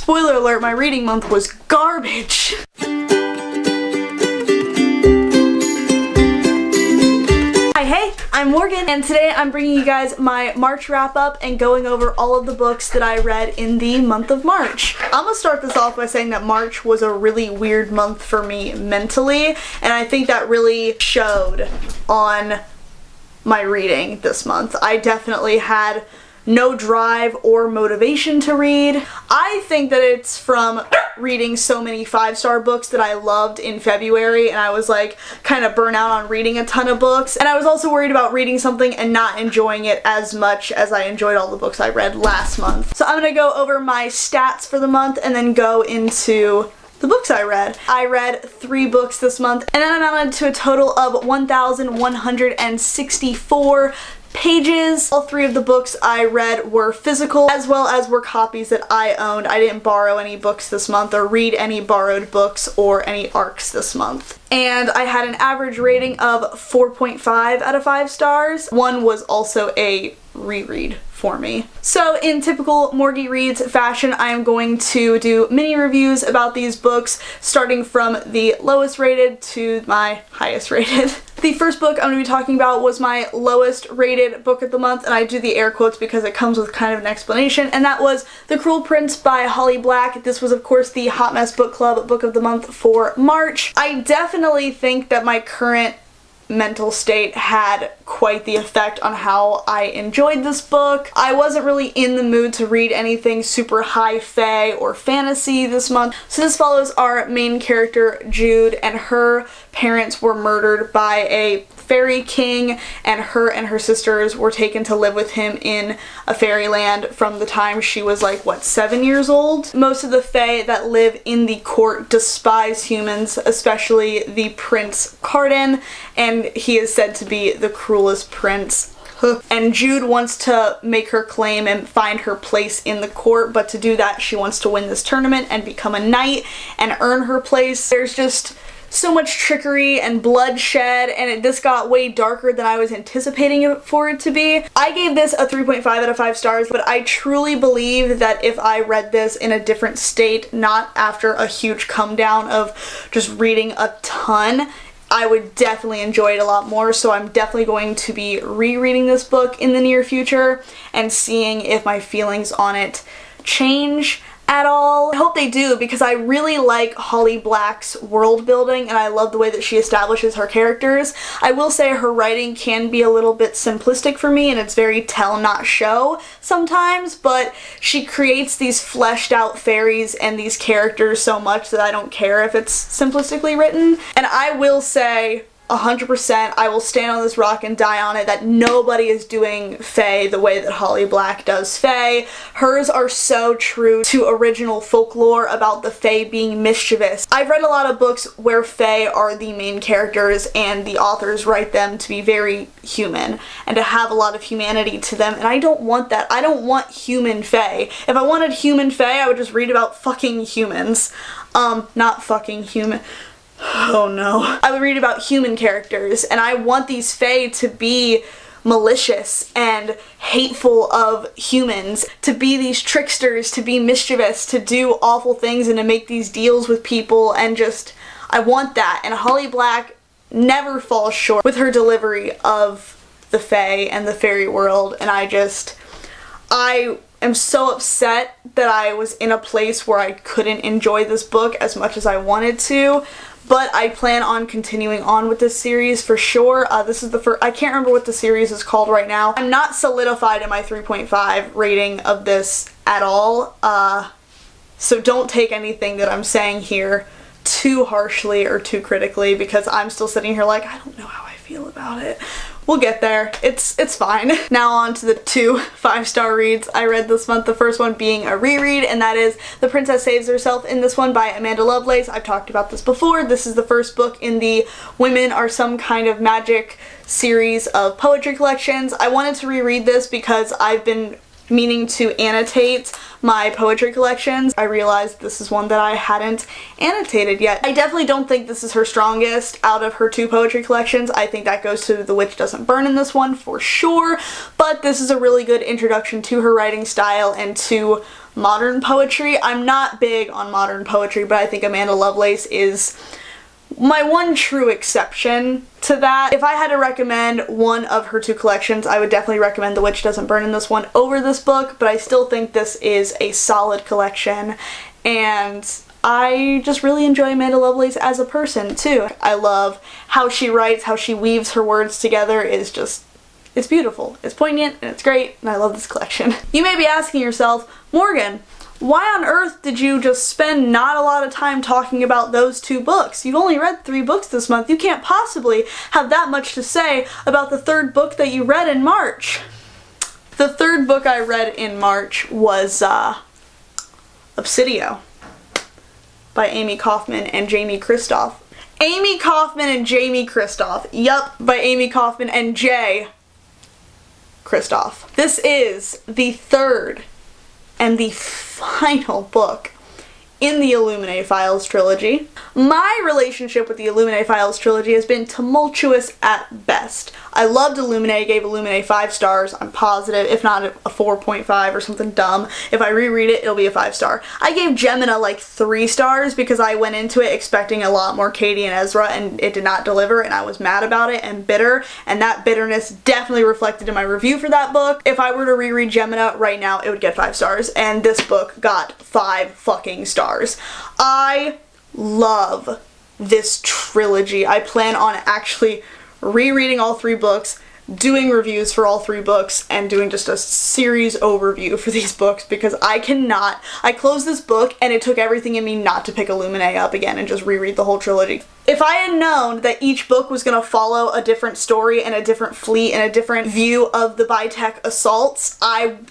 Spoiler alert, my reading month was garbage. Hey, I'm Morgan, and today I'm bringing you guys my March wrap-up and going over all of the books that I read in the month of March. I'm gonna start this off by saying that March was a really weird month for me mentally, and I think that really showed on my reading this month. I definitely had no drive or motivation to read. I think that it's from reading so many 5-star books that I loved in February, and I was like kind of burnt out on reading a ton of books, and I was also worried about reading something and not enjoying it as much as I enjoyed all the books I read last month. So I'm gonna go over my stats for the month and then go into the books I read. I read 3 books this month, and that amounted to a total of 1,164 pages. All 3 of the books I read were physical, as well as were copies that I owned. I didn't borrow any books this month or read any borrowed books or any ARCs this month. And I had an average rating of 4.5 out of 5 stars. One was also a reread for me. So in typical Morggy Reads fashion, I am going to do mini reviews about these books, starting from the lowest rated to my highest rated. The first book I'm going to be talking about was my lowest rated book of the month, and I do the air quotes because it comes with kind of an explanation, and that was The Cruel Prince by Holly Black. This was of course the Hot Mess Book Club book of the month for March. I definitely think that my current mental state had quite the effect on how I enjoyed this book. I wasn't really in the mood to read anything super high fae or fantasy this month. So this follows our main character Jude, and her parents were murdered by a fairy king, and her sisters were taken to live with him in a fairyland from the time she was like, what, 7 years old? Most of the fae that live in the court despise humans, especially the Prince Cardan, and he is said to be the cruelest prince. And Jude wants to make her claim and find her place in the court, but to do that she wants to win this tournament and become a knight and earn her place. There's just so much trickery and bloodshed, and this got way darker than I was anticipating it for it to be. I gave this a 3.5 out of 5 stars, but I truly believe that if I read this in a different state, not after a huge come down of just reading a ton, I would definitely enjoy it a lot more. So I'm definitely going to be rereading this book in the near future and seeing if my feelings on it change at all. I hope they do, because I really like Holly Black's world building and I love the way that she establishes her characters. I will say her writing can be a little bit simplistic for me, and it's very tell not show sometimes, but she creates these fleshed out fairies and these characters so much that I don't care if it's simplistically written. And I will say 100%, I will stand on this rock and die on it, that nobody is doing fae the way that Holly Black does fae. Hers are so true to original folklore about the fae being mischievous. I've read a lot of books where fae are the main characters and the authors write them to be very human and to have a lot of humanity to them, and I don't want that. I don't want human fae. If I wanted human fae, I would just read about fucking humans. Not fucking human. Oh no. I would read about human characters, and I want these fae to be malicious and hateful of humans, to be these tricksters, to be mischievous, to do awful things and to make these deals with people, and just, I want that. And Holly Black never falls short with her delivery of the fae and the fairy world, and I am so upset that I was in a place where I couldn't enjoy this book as much as I wanted to. But I plan on continuing on with this series for sure. This is the first, I can't remember what the series is called right now. I'm not solidified in my 3.5 rating of this at all. So don't take anything that I'm saying here too harshly or too critically, because I'm still sitting here like, I don't know how I feel about it. We'll get there. It's fine. Now on to the 2 5-star reads I read this month. The first one being a reread, and that is The Princess Saves Herself in This One by Amanda Lovelace. I've talked about this before. This is the first book in the Women Are Some Kind of Magic series of poetry collections. I wanted to reread this because I've been meaning to annotate my poetry collections. I realized this is one that I hadn't annotated yet. I definitely don't think this is her strongest out of her 2 poetry collections. I think that goes to The Witch Doesn't Burn in this one for sure, but this is a really good introduction to her writing style and to modern poetry. I'm not big on modern poetry, but I think Amanda Lovelace is my one true exception to that. If I had to recommend one of her two collections, I would definitely recommend The Witch Doesn't Burn in this one over this book, but I still think this is a solid collection, and I just really enjoy Amanda Lovelace as a person too. I love how she writes, how she weaves her words together is just, it's beautiful, it's poignant, and it's great, and I love this collection. You may be asking yourself, Morgan, why on earth did you just spend not a lot of time talking about those two books? You've only read 3 books this month. You can't possibly have that much to say about the third book that you read in March. The third book I read in March was Obsidio by Amie Kaufman and Jamie Kristoff. Amie Kaufman and Jamie Kristoff. Yup, by Amie Kaufman and Jay Kristoff. This is the third and the final book in the Illuminae Files trilogy. My relationship with the Illuminae Files trilogy has been tumultuous at best. I loved Illuminae, gave Illuminae 5 stars, I'm positive, if not a 4.5 or something dumb. If I reread it, it'll be a 5-star. I gave Gemina like 3 stars because I went into it expecting a lot more Katie and Ezra, and it did not deliver, and I was mad about it and bitter, and that bitterness definitely reflected in my review for that book. If I were to reread Gemina right now, it would get 5 stars, and this book got 5 fucking stars. I love this trilogy. I plan on actually rereading all 3 books, doing reviews for all 3 books, and doing just a series overview for these books because I closed this book and it took everything in me not to pick Illuminae up again and just reread the whole trilogy. If I had known that each book was going to follow a different story and a different fleet and a different view of the Bitech assaults,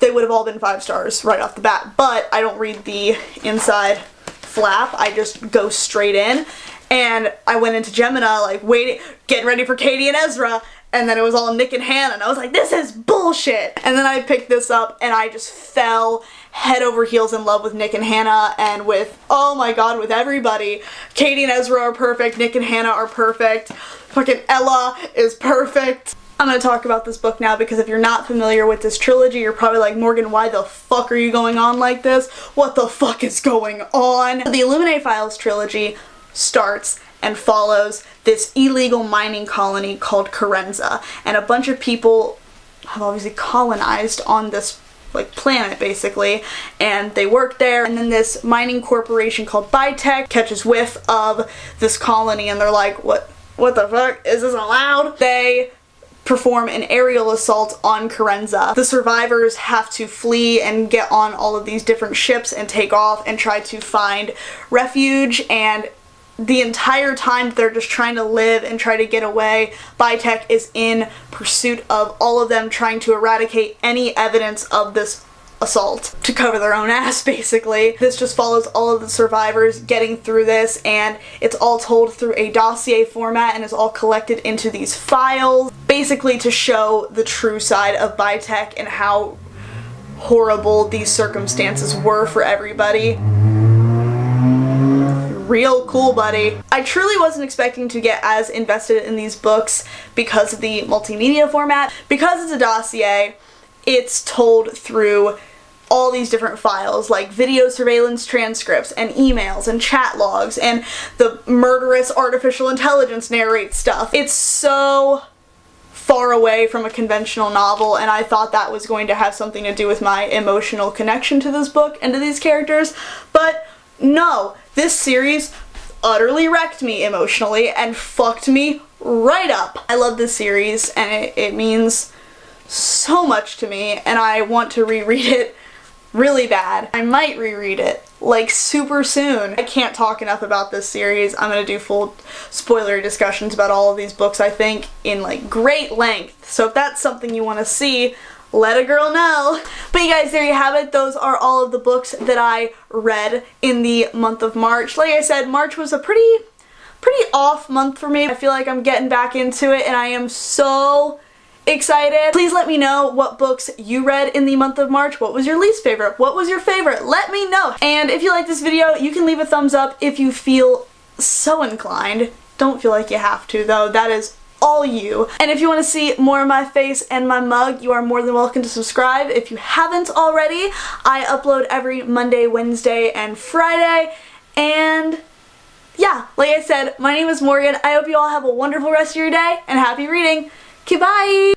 they would have all been 5 stars right off the bat. But I don't read the inside flap, I just go straight in. And I went into Gemina like waiting, getting ready for Katie and Ezra, and then it was all Nick and Hannah, and I was like, this is bullshit! And then I picked this up, and I just fell head over heels in love with Nick and Hannah, and with, oh my god, with everybody. Katie and Ezra are perfect, Nick and Hannah are perfect, fucking Ella is perfect. I'm gonna talk about this book now because if you're not familiar with this trilogy, you're probably like, Morgan, why the fuck are you going on like this? What the fuck is going on? The Illuminae Files trilogy starts and follows this illegal mining colony called Carenza, and a bunch of people have obviously colonized on this like planet basically, and they work there, and then this mining corporation called Bitech catches whiff of this colony, and they're like, what the fuck, is this allowed? They perform an aerial assault on Carenza. The survivors have to flee and get on all of these different ships and take off and try to find refuge, and the entire time they're just trying to live and try to get away, Bitech is in pursuit of all of them, trying to eradicate any evidence of this assault to cover their own ass, basically. This just follows all of the survivors getting through this, and it's all told through a dossier format and is all collected into these files, basically to show the true side of Bitech and how horrible these circumstances were for everybody. Real cool, buddy. I truly wasn't expecting to get as invested in these books because of the multimedia format. Because it's a dossier, it's told through all these different files, like video surveillance transcripts and emails and chat logs, and the murderous artificial intelligence narrates stuff. It's so far away from a conventional novel, and I thought that was going to have something to do with my emotional connection to this book and to these characters, but no. This series utterly wrecked me emotionally and fucked me right up. I love this series, and it means so much to me, and I want to reread it really bad. I might reread it like super soon. I can't talk enough about this series. I'm gonna do full spoiler discussions about all of these books, I think, in like great length. So if that's something you want to see, let a girl know. But you guys, there you have it. Those are all of the books that I read in the month of March. Like I said, March was a pretty off month for me. I feel like I'm getting back into it, and I am so excited. Please let me know what books you read in the month of March. What was your least favorite? What was your favorite? Let me know. And if you like this video, you can leave a thumbs up if you feel so inclined. Don't feel like you have to, though. That is all you. And if you want to see more of my face and my mug, you are more than welcome to subscribe if you haven't already. I upload every Monday, Wednesday, and Friday. And yeah, like I said, my name is Morgan. I hope you all have a wonderful rest of your day and happy reading. Okay, bye!